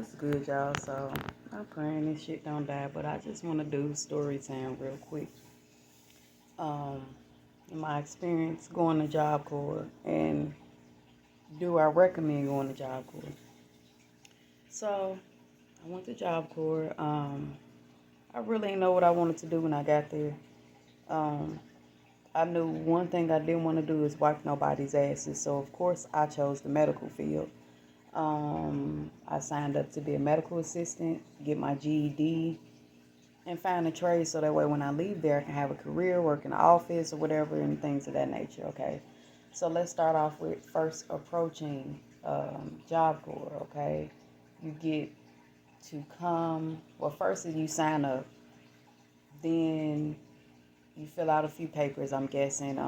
What's good, y'all? So, I'm praying this shit don't die, but I just want to do story time real quick. Um, in my experience going to Job Corps, and do I recommend going to Job Corps? So, I went to Job Corps. I really didn't know what I wanted to do when I got there. Um, I knew one thing I didn't want to do is wipe nobody's asses, so of course I chose the medical field. I signed up to be a medical assistant, get my GED, and find a trade so that way when I leave there, I can have a career, work in the office or whatever, and things of that nature. Okay, so let's start off with first approaching Job Corps. Okay, you get to come. Well, first is you sign up, then you fill out a few papers. I'm guessing.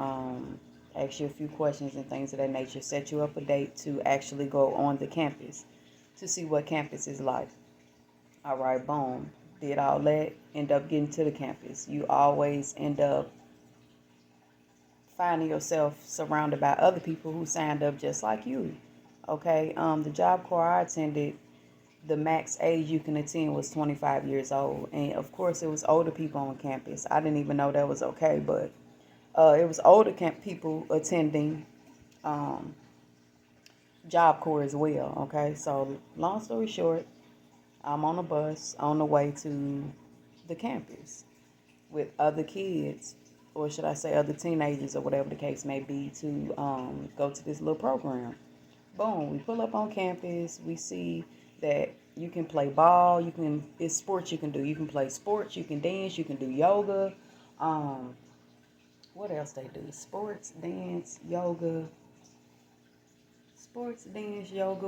Ask you a few questions and things of that nature. Set you up a date to actually go on the campus to see what campus is like. All right, boom. Did all that, end up getting to the campus. You always end up finding yourself surrounded by other people who signed up just like you. Okay, the Job Corps I attended, the max age you can attend was 25 years old. And of course, it was older people on campus. I didn't even know that was okay, but it was older people attending um, Job Corps as well. Okay, so long story short, I'm on a bus on the way to the campus with other kids, or should I say other teenagers or whatever the case may be, to go to this little program. Boom, we pull up on campus. We see that you can play ball. It's sports you can do. You can play sports. You can dance. You can do yoga. Um, what else they do? Sports, dance, yoga.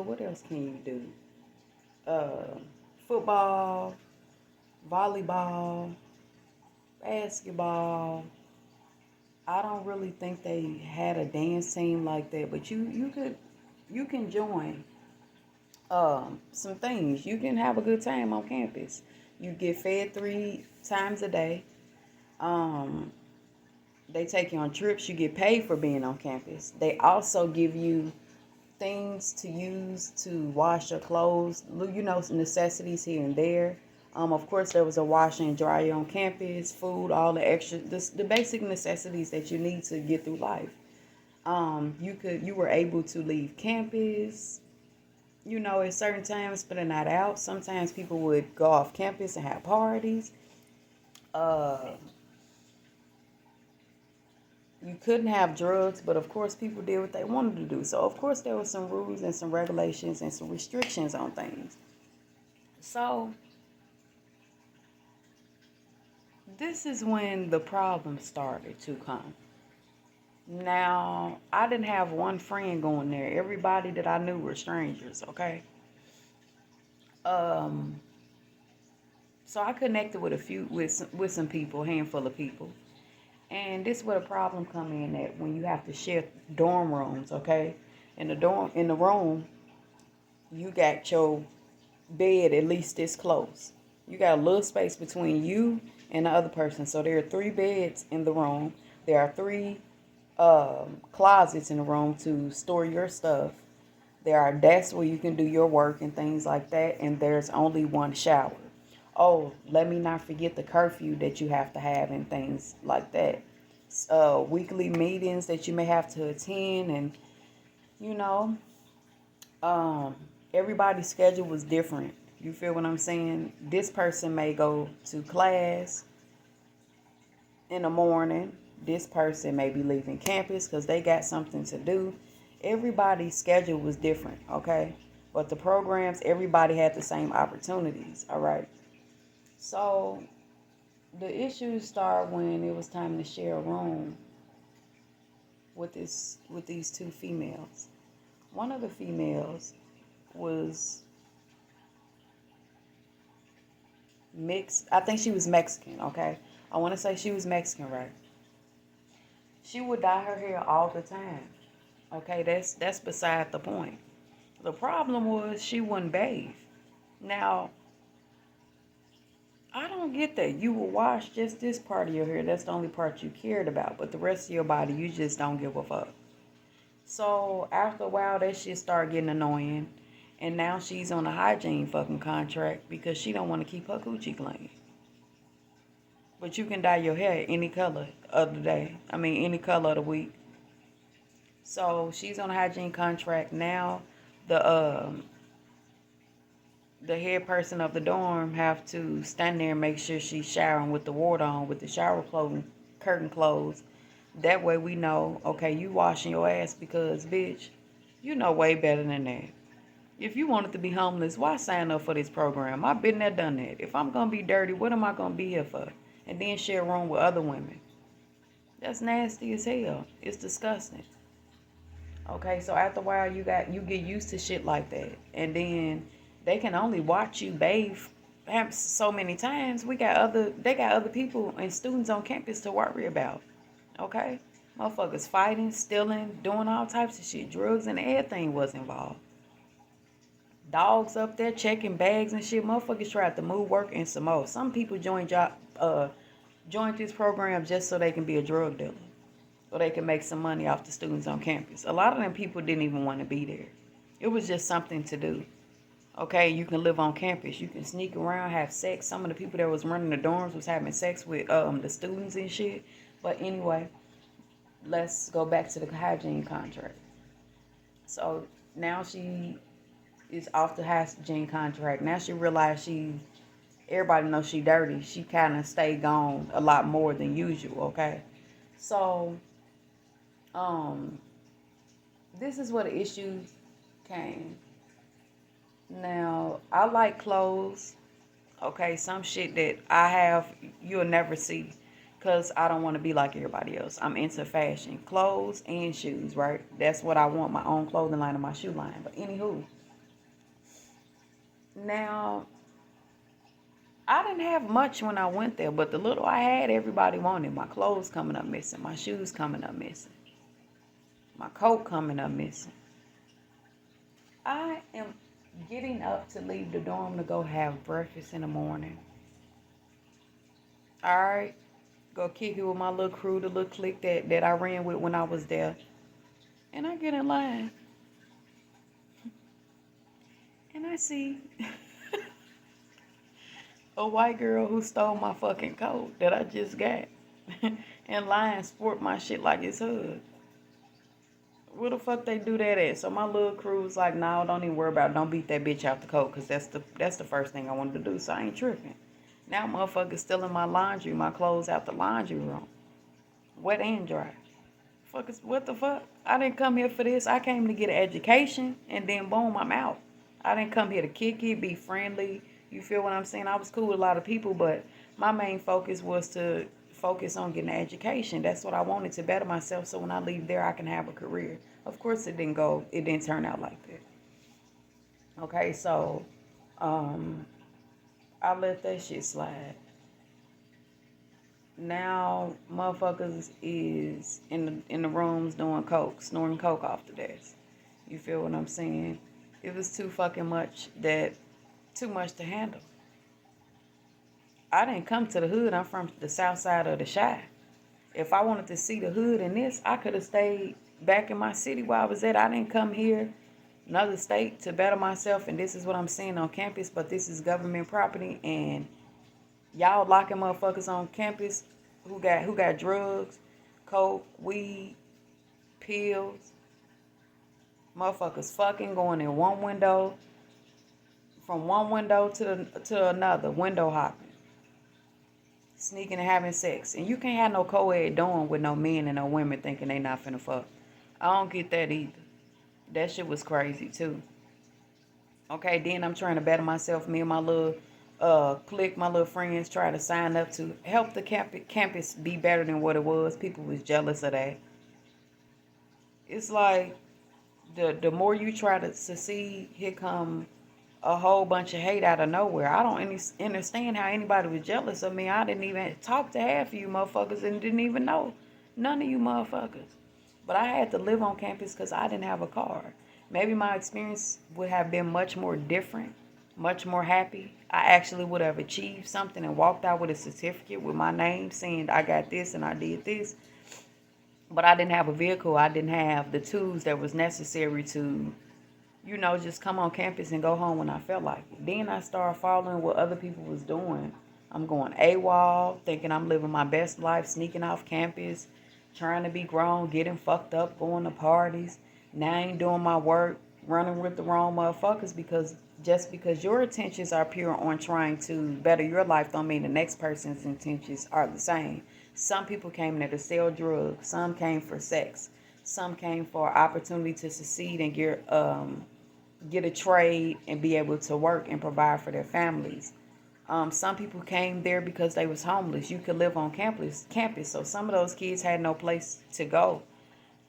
What else can you do? Uh, Football, volleyball, basketball. I don't really think they had a dance team like that, but you can join some things. You can have a good time on campus. You get fed 3 times a day. Um, they take you on trips. You get paid for being on campus. They also give you things to use to wash your clothes. Necessities here and there. Of course, there was a washer and dryer on campus, food, all the extra, the basic necessities that you need to get through life. You were able to leave campus, at certain times, spend a night out. Sometimes people would go off campus and have parties. Uh, you couldn't have drugs, but of course people did what they wanted to do. So of course there were some rules and some regulations and some restrictions on things. So this is when the problem started to come. Now, I didn't have one friend going there. Everybody that I knew were strangers, okay? Um, so I connected with with some people, a handful of people. And this is where the problem come in at when you have to share dorm rooms, okay? In the room, you got your bed at least this close. You got a little space between you and the other person. So there are 3 beds in the room. There are 3 closets in the room to store your stuff. There are desks where you can do your work and things like that. And there's only one shower. Oh, let me not forget the curfew that you have to have and things like that. Weekly meetings that you may have to attend, and you know, um, everybody's schedule was different. You feel what I'm saying? This person may go to class in the morning. This person may be leaving campus because they got something to do. Everybody's schedule was different, okay? But the programs, everybody had the same opportunities, all right? So the issues start when it was time to share a room with these 2 females. One of the females was mixed. I think she was Mexican, okay? I want to say she was Mexican, right? She would dye her hair all the time. Okay, that's beside the point. The problem was she wouldn't bathe. Now, I don't get that. You will wash just this part of your hair. That's the only part you cared about. But the rest of your body, you just don't give a fuck. So after a while, that shit started getting annoying. And now she's on a hygiene fucking contract because she don't want to keep her coochie clean. But you can dye your hair any color of the day. I mean, any color of the week. So she's on a hygiene contract now. The the head person of the dorm have to stand there and make sure she's showering with the water on, with the shower curtain closed. That way we know, okay, you washing your ass because, bitch, you know way better than that. If you wanted to be homeless, why sign up for this program? I've been there, done that. If I'm going to be dirty, what am I going to be here for? And then share a room with other women. That's nasty as hell. It's disgusting. Okay, so after a while, you get used to shit like that. And then they can only watch you bathe so many times. They got other people and students on campus to worry about. Okay? Motherfuckers fighting, stealing, doing all types of shit. Drugs and everything was involved. Dogs up there checking bags and shit. Motherfuckers tried to move work and some more. Some people joined this program just so they can be a drug dealer. So they can make some money off the students on campus. A lot of them people didn't even want to be there. It was just something to do. Okay, you can live on campus. You can sneak around, have sex. Some of the people that was running the dorms was having sex with the students and shit. But anyway, let's go back to the hygiene contract. So now she is off the hygiene contract. Now she realized everybody knows she dirty. She kind of stayed gone a lot more than usual, okay? So, this is where the issues came. Now, I like clothes, okay? Some shit that I have, you'll never see, because I don't want to be like everybody else. I'm into fashion, clothes and shoes, right? That's what I want, my own clothing line and my shoe line. But anywho, now, I didn't have much when I went there, but the little I had, everybody wanted. My clothes coming up missing, my shoes coming up missing, my coat coming up missing. I am getting up to leave the dorm to go have breakfast in the morning. All right, go kick it with my little crew, the little clique that I ran with when I was there. And I get in line. And I see a white girl who stole my fucking coat that I just got. And line sport my shit like it's hood. Where the fuck they do that at? So my little crew was like, no, don't even worry about it. Don't beat that bitch out the coat, because that's the first thing I wanted to do, so I ain't tripping. Now motherfuckers stealing my laundry, my clothes out the laundry room. Wet and dry. What the fuck? I didn't come here for this. I came to get an education, and then boom, I'm out. I didn't come here to kick it, be friendly. You feel what I'm saying? I was cool with a lot of people, but my main focus was to focus on getting an education. That's what I wanted, to better myself, so when I leave there, I can have a career. Of course, it didn't turn out like that. Okay, so I let that shit slide. Now, motherfuckers is in the rooms doing coke, snorting coke off the desk. You feel what I'm saying? It was too much to handle. I didn't come to the hood. I'm from the south side of the Chi. If I wanted to see the hood in this, I could have stayed back in my city where I was at. I didn't come here, another state, to better myself. And this is what I'm seeing on campus. But this is government property, and y'all locking motherfuckers on campus who got drugs, coke, weed, pills. Motherfuckers fucking, going in one window, from one window to another, window hopping. Sneaking and having sex. And you can't have no co-ed dorm with no men and no women thinking they not finna fuck. I don't get that either. That shit was crazy too. Okay, then I'm trying to better myself. Me and my little clique, my little friends, try to sign up to help the campus be better than what it was. People was jealous of that. It's like the more you try to succeed, here come a whole bunch of hate out of nowhere. I don't understand how anybody was jealous of me. I didn't even talk to half of you motherfuckers and didn't even know none of you motherfuckers. But I had to live on campus because I didn't have a car. Maybe my experience would have been much more different, much more happy. I actually would have achieved something and walked out with a certificate with my name saying I got this and I did this. But I didn't have a vehicle. I didn't have the tools that was necessary to just come on campus and go home when I felt like it. Then I started following what other people was doing. I'm going AWOL, thinking I'm living my best life, sneaking off campus, trying to be grown, getting fucked up, going to parties. Now I ain't doing my work, running with the wrong motherfuckers because just because your intentions are pure on trying to better your life don't mean the next person's intentions are the same. Some people came there to sell drugs. Some came for sex. Some came for opportunity to succeed and get a trade and be able to work and provide for their families. Some people came there because they was homeless. You could live on campus. So some of those kids had no place to go.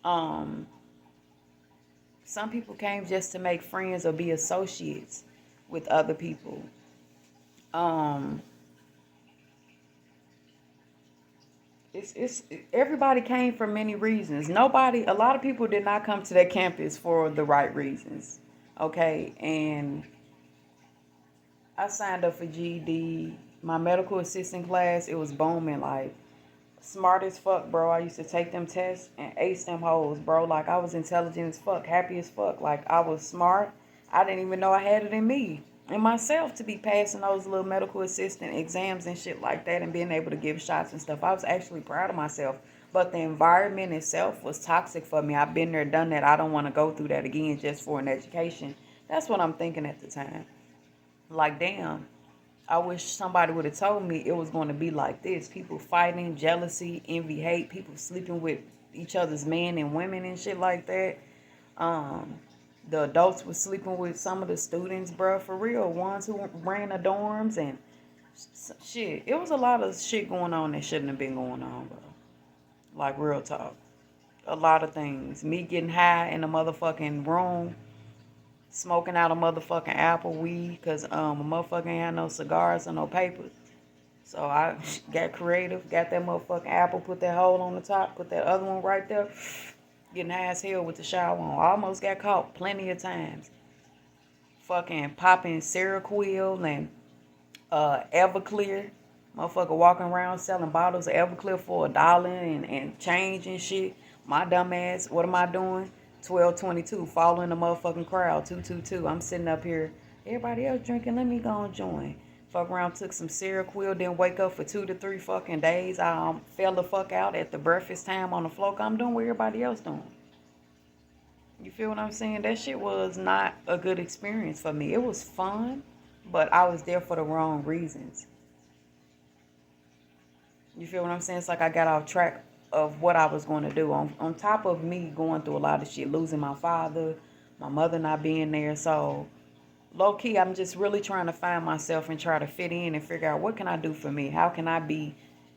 Um, some people came just to make friends or be associates with other people. Um, it's everybody came for many reasons. A lot of people did not come to that campus for the right reasons. Okay, and I signed up for GED. My medical assistant class, it was booming. Like, smart as fuck, bro. I used to take them tests and ace them hoes, bro. Like, I was intelligent as fuck, happy as fuck. Like, I was smart. I didn't even know I had it in me and myself to be passing those little medical assistant exams and shit like that and being able to give shots and stuff. I was actually proud of myself. But the environment itself was toxic for me. I've been there, done that. I don't want to go through that again just for an education. That's what I'm thinking at the time. Like, damn, I wish somebody would have told me it was going to be like this. People fighting, jealousy, envy, hate, people sleeping with each other's men and women and shit like that. Um, the adults were sleeping with some of the students, bro, for real. Ones who ran the dorms and shit. It was a lot of shit going on that shouldn't have been going on, bro. Like, real talk. A lot of things. Me getting high in the motherfucking room, smoking out a motherfucking apple weed, because a motherfucker ain't had no cigars or no papers. So I got creative, got that motherfucking apple, put that hole on the top, put that other one right there, getting high as hell with the shower on. I almost got caught plenty of times. Fucking popping Seroquel and Everclear. Motherfucker walking around selling bottles of Everclear for $1 and change and shit. My dumb ass, what am I doing? 1222, following the motherfucking crowd, 222. I'm sitting up here, everybody else drinking, let me go and join. Fuck around, took some Seroquel, didn't wake up for 2 to 3 fucking days. I fell the fuck out at the breakfast time on the floor. I'm doing what everybody else doing. You feel what I'm saying? That shit was not a good experience for me. It was fun, but I was there for the wrong reasons. You feel what I'm saying? It's like I got off track of what I was going to do. On top of me going through a lot of shit, losing my father, my mother not being there. So, low key, I'm just really trying to find myself and try to fit in and figure out what can I do for me? How can I be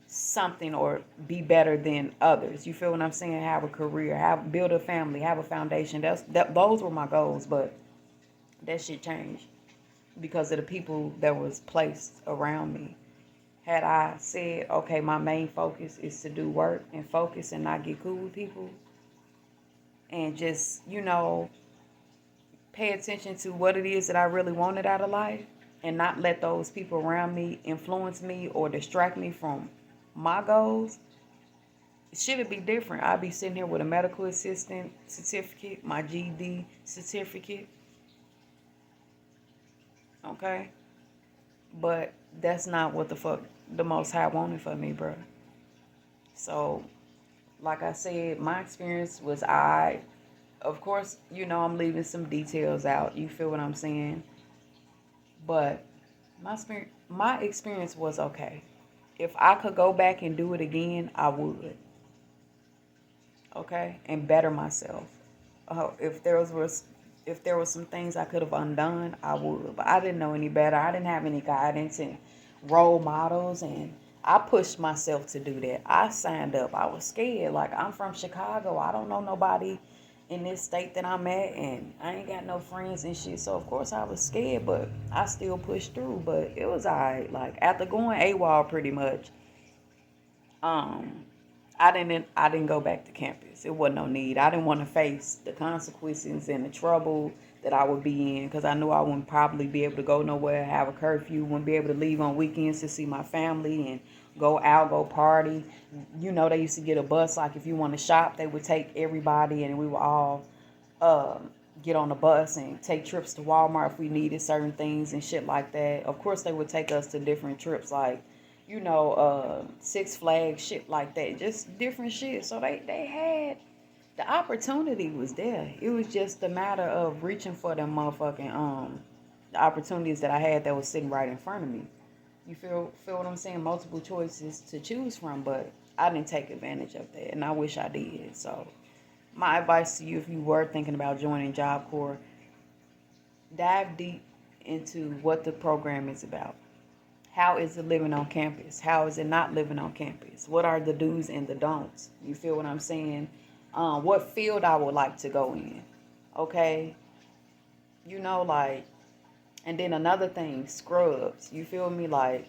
something or be better than others? You feel what I'm saying? Have a career, build a family, have a foundation. Those were my goals, but that shit changed because of the people that was placed around me. Had I said, okay, my main focus is to do work and focus and not get cool with people and just, pay attention to what it is that I really wanted out of life and not let those people around me influence me or distract me from my goals, should it be different? I'd be sitting here with a medical assistant certificate, my GED certificate, okay? But that's not what the fuck the Most High wanted for me, bro. So, like I said, my experience was of course, I'm leaving some details out. You feel what I'm saying? But my experience was okay. If I could go back and do it again, I would. Okay? And better myself. If there was some things I could have undone, I would. But I didn't know any better. I didn't have any guidance and role models, and I pushed myself to do that. I signed up. I was scared. Like, I'm from Chicago. I don't know nobody in this state that I'm at, and I ain't got no friends and shit. So, of course, I was scared, but I still pushed through. But it was all right. Like, after going AWOL pretty much, I didn't go back to campus. It wasn't no need. I didn't want to face the consequences and the trouble that I would be in because I knew I wouldn't probably be able to go nowhere, have a curfew, wouldn't be able to leave on weekends to see my family and go out, go party. They used to get a bus. Like, if you want to shop, they would take everybody and we would all get on the bus and take trips to Walmart if we needed certain things and shit like that. Of course, they would take us to different trips, like, Six Flags, shit like that. Just different shit. So they had, the opportunity was there. It was just a matter of reaching for them motherfucking, the opportunities that I had that was sitting right in front of me. You feel what I'm saying? Multiple choices to choose from, but I didn't take advantage of that, and I wish I did. So my advice to you, if you were thinking about joining Job Corps, dive deep into what the program is about. How is it living on campus? How is it not living on campus? What are the do's and the don'ts? You feel what I'm saying? What field I would like to go in. Okay? Like, and then another thing, scrubs. You feel me? Like,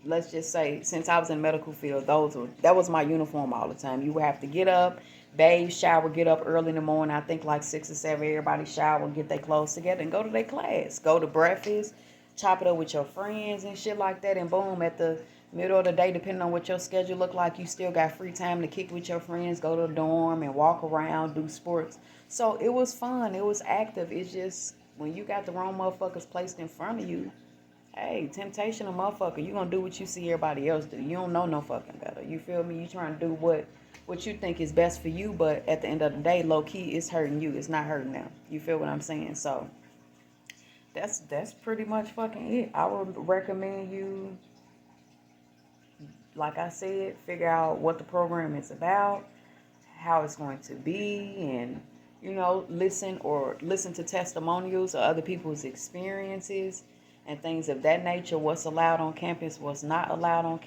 let's just say, since I was in medical field, that was my uniform all the time. You would have to get up, bathe, shower, get up early in the morning. I think like 6 or 7, everybody shower, get their clothes together, and go to their class. Go to breakfast, chop it up with your friends and shit like that, and boom, at the middle of the day, depending on what your schedule look like, you still got free time to kick with your friends, go to the dorm and walk around, do sports. So it was fun. It was active. It's just when you got the wrong motherfuckers placed in front of you, hey, temptation a motherfucker. You gonna do what you see everybody else do. You don't know no fucking better. You feel me? You trying to do what you think is best for you, but at the end of the day, low key, it's hurting you. It's not hurting them. You feel what I'm saying? So that's pretty much fucking it. I would recommend you, like I said, figure out what the program is about, how it's going to be, and listen to testimonials or other people's experiences and things of that nature. What's allowed on campus, what's not allowed on